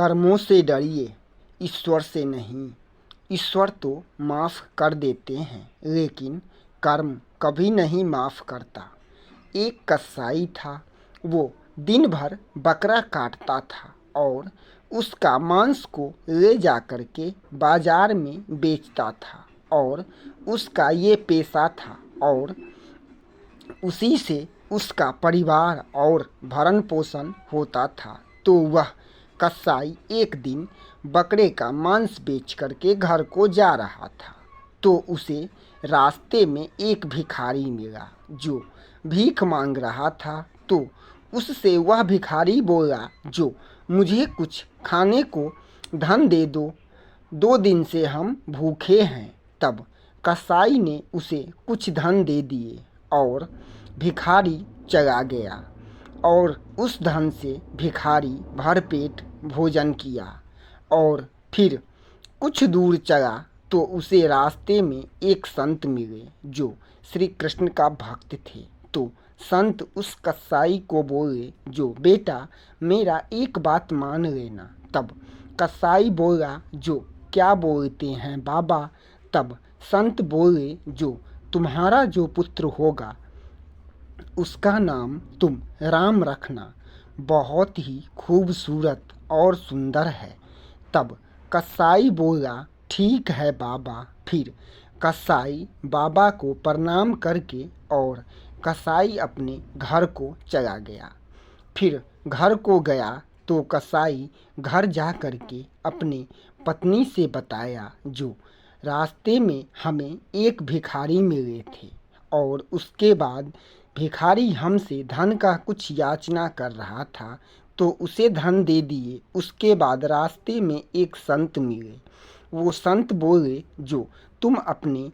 कर्मों से डरिए, ईश्वर से नहीं। ईश्वर तो माफ़ कर देते हैं, लेकिन कर्म कभी नहीं माफ़ करता। एक कसाई था, वो दिन भर बकरा काटता था और उसका मांस को ले जा कर के बाजार में बेचता था और उसका ये पेशा था और उसी से उसका परिवार और भरण पोषण होता था। तो वह कसाई एक दिन बकरे का मांस बेच करके घर को जा रहा था, तो उसे रास्ते में एक भिखारी मिला जो भीख मांग रहा था। तो उससे वह भिखारी बोला, जो मुझे कुछ खाने को धन दे दो, 2 दिन से हम भूखे हैं। तब कसाई ने उसे कुछ धन दे दिए और भिखारी चला गया और उस धन से भिखारी भरपेट भोजन किया और फिर कुछ दूर चला तो उसे रास्ते में एक संत मिले जो श्री कृष्ण का भक्त थे। तो संत उस कसाई को बोले, जो बेटा मेरा एक बात मान लेना। तब कसाई बोला, जो क्या बोलते हैं बाबा? तब संत बोले, जो तुम्हारा जो पुत्र होगा उसका नाम तुम राम रखना, बहुत ही खूबसूरत और सुंदर है। तब कसाई बोला, ठीक है बाबा। फिर कसाई बाबा को प्रणाम करके और कसाई अपने घर को चला गया। फिर घर को गया तो कसाई घर जा कर के अपने पत्नी से बताया, जो रास्ते में हमें एक भिखारी मिले थे और उसके बाद भिखारी हमसे धन का कुछ याचना कर रहा था, तो उसे धन दे दिए। उसके बाद रास्ते में एक संत मिले। वो संत बोले, जो तुम अपने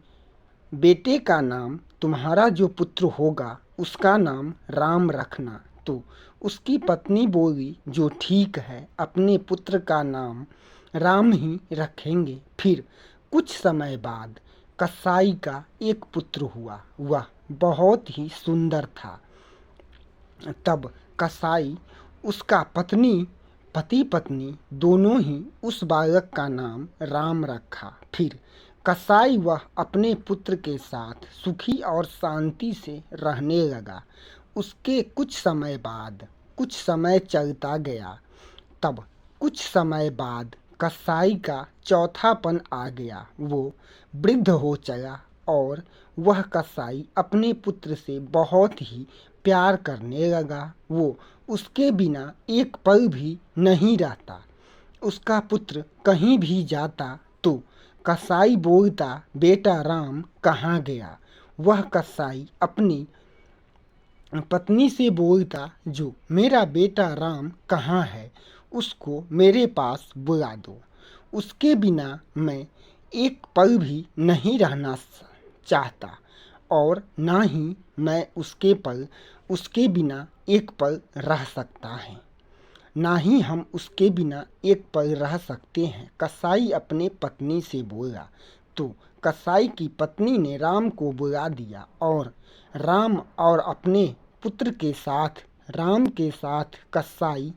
बेटे का नाम, तुम्हारा जो पुत्र होगा उसका नाम राम रखना। तो उसकी पत्नी बोली, जो ठीक है, अपने पुत्र का नाम राम ही रखेंगे। फिर कुछ समय बाद कसाई का एक पुत्र हुआ, वह बहुत ही सुंदर था। तब कसाई उसका पति पत्नी दोनों ही उस बालक का नाम राम रखा। फिर कसाई वह अपने पुत्र के साथ सुखी और शांति से रहने लगा। उसके कुछ समय चलता गया। तब कुछ समय बाद कसाई का चौथापन आ गया। वो वृद्ध हो चला और वह कसाई अपने पुत्र से बहुत ही प्यार करने लगा। वो उसके बिना एक पल भी नहीं रहता। उसका पुत्र कहीं भी जाता तो कसाई बोलता, बेटा राम कहाँ गया? वह कसाई अपनी पत्नी से बोलता, जो मेरा बेटा राम कहाँ है, उसको मेरे पास बुला दो। उसके बिना मैं एक पल भी नहीं रहना चाहता और ना ही मैं उसके बिना एक पल रह सकता है, ना ही हम उसके बिना एक पल रह सकते हैं। कसाई अपने पत्नी से बोला। तो कसाई की पत्नी ने राम को बुला दिया और राम और अपने पुत्र के साथ, राम के साथ कसाई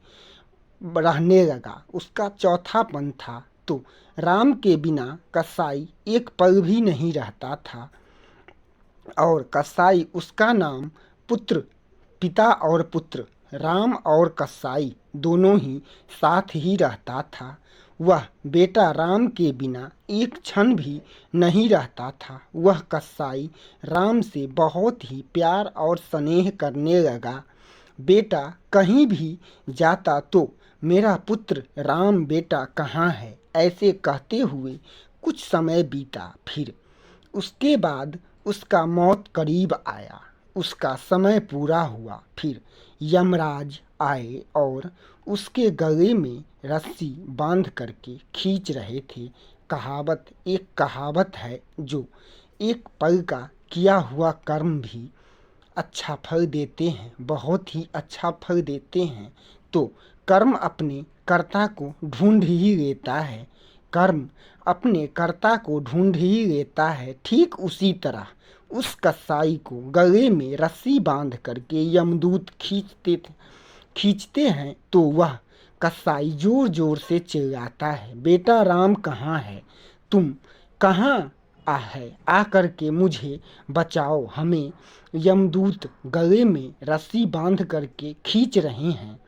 रहने लगा। उसका चौथापन था, तो राम के बिना कसाई एक पल भी नहीं रहता था और कसाई उसका नाम पिता और पुत्र राम और कसाई दोनों ही साथ ही रहता था। वह बेटा राम के बिना एक क्षण भी नहीं रहता था। वह कसाई राम से बहुत ही प्यार और स्नेह करने लगा। बेटा कहीं भी जाता तो मेरा पुत्र राम बेटा कहाँ है, ऐसे कहते हुए कुछ समय बीता। फिर उसके बाद उसका मौत करीब आया, उसका समय पूरा हुआ। फिर यमराज आए और उसके गले में रस्सी बांध करके खींच रहे थे। एक कहावत है, जो एक पल का किया हुआ कर्म भी अच्छा फल देते हैं, बहुत ही अच्छा फल देते हैं। तो कर्म अपने कर्ता को ढूंढ ही लेता है, कर्म अपने कर्ता को ढूंढ ही लेता है। ठीक उसी तरह उस कसाई को गले में रस्सी बांध करके यमदूत खींचते हैं, तो वह कसाई जोर जोर से चिल्लाता है, बेटा राम कहाँ है? तुम कहाँ है? आकर के मुझे बचाओ, हमें यमदूत गले में रस्सी बांध करके खींच रहे हैं।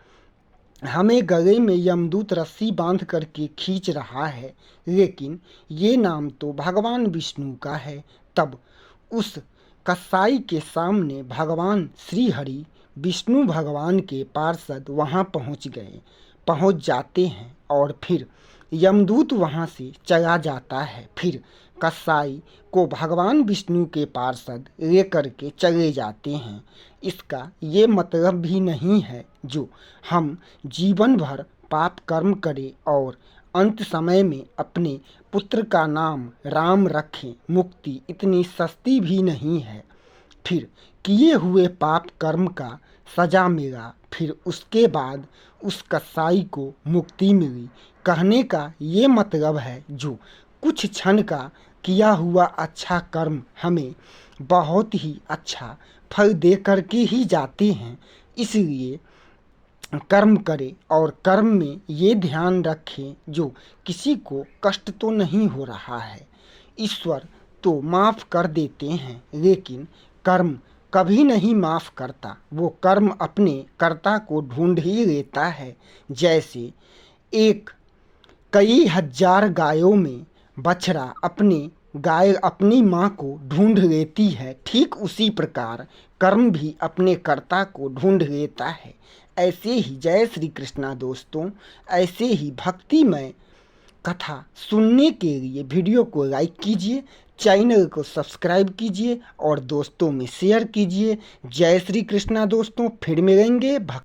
हमें गले में यमदूत रस्सी बांध करके खींच रहा है, लेकिन ये नाम तो भगवान विष्णु का है। तब उस कसाई के सामने भगवान श्री हरि विष्णु भगवान के पार्षद वहाँ पहुँच जाते हैं और फिर यमदूत वहाँ से चला जाता है। फिर कसाई को भगवान विष्णु के पार्षद लेकर के चले जाते हैं। इसका ये मतलब भी नहीं है जो हम जीवन भर पाप कर्म करें और अंत समय में अपने पुत्र का नाम राम रखें। मुक्ति इतनी सस्ती भी नहीं है। फिर किए हुए पाप कर्म का सजा मिला, फिर उसके बाद उस कसाई को मुक्ति मिली। कहने का ये मतलब है जो कुछ क्षण का किया हुआ अच्छा कर्म हमें बहुत ही अच्छा फल दे करके ही जाते हैं। इसलिए कर्म करें और कर्म में ये ध्यान रखें जो किसी को कष्ट तो नहीं हो रहा है। ईश्वर तो माफ़ कर देते हैं, लेकिन कर्म कभी नहीं माफ़ करता। वो कर्म अपने कर्ता को ढूंढ ही लेता है। जैसे कई हजार गायों में बछड़ा गाय अपनी माँ को ढूंढ लेती है, ठीक उसी प्रकार कर्म भी अपने कर्ता को ढूंढ लेता है। ऐसे ही जय श्री कृष्णा दोस्तों, ऐसे ही भक्तिमय कथा सुनने के लिए वीडियो को लाइक कीजिए, चैनल को सब्सक्राइब कीजिए और दोस्तों में शेयर कीजिए। जय श्री कृष्णा दोस्तों, फिर मिलेंगे।